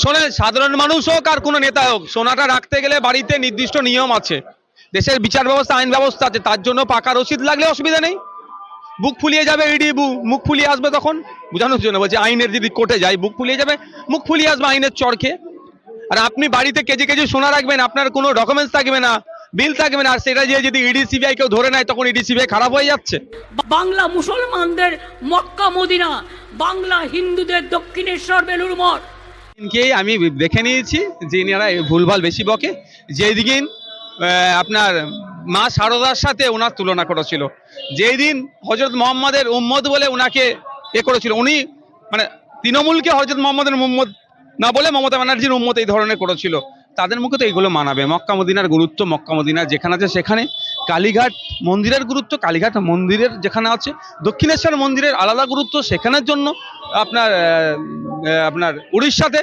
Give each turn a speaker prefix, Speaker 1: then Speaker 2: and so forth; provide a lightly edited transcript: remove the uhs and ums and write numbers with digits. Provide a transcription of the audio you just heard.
Speaker 1: শোনেন, সাধারণ মানুষ হোক আর কোনো নেতা হোক, সোনাটা রাখতে গেলে বাড়িতে নির্দিষ্ট নিয়ম আছে। দেশের বিচার ব্যবস্থা, আইন ব্যবস্থা আছে, তার জন্য পাকা রসিদ লাগলে অসুবিধা নেই। বুক ফুলিয়ে যাবে, ইডি মুখ ফুলিয়ে আসবে, তখন বোঝানোর জন্য বলছে আইনের যদি কোর্টে যায় বুক ফুলিয়ে যাবে, মুখ ফুলিয়ে আসবে আইনের চরকে। আর আপনি বাড়িতে কেজি কেজি সোনা রাখবেন, আপনার কোনো ডকুমেন্টস থাকবে না, বিল থাকবে না, আর সেটা দিয়ে যদি ইডি সিবিআই কেউ ধরে নেয়, তখন ইডি সিবিআই খারাপ হয়ে যাচ্ছে।
Speaker 2: বাংলা মুসলমানদের মক্কা মদিনা, বাংলা হিন্দুদের দক্ষিণেশ্বর বেলুর মঠ।
Speaker 1: আমি দেখে নিয়েছি যে এনারা ভুলভাল বেশি বকে। যেই দিন আপনার মা শারদার সাথে ওনার তুলনা করেছিল, যেই দিন হজরত মোহাম্মদের উম্মত বলে ওনাকে করেছিল, উনি মানে তৃণমূলকে হজরত মোহাম্মদের উম্মত না বলে মমতা ব্যানার্জির উম্মত এই ধরনের করেছিল, তাদের মুখে তো এইগুলো মানাবে। মক্কা মদিনার গুরুত্ব, মক্কা মদিনা যেখানে আছে সেখানে। কালীঘাট মন্দিরের গুরুত্ব, কালীঘাট মন্দিরের যেখানে আছে, দক্ষিণেশ্বর মন্দিরের আলাদা গুরুত্ব সেখানের জন্য। আপনার উড়িষ্যাতে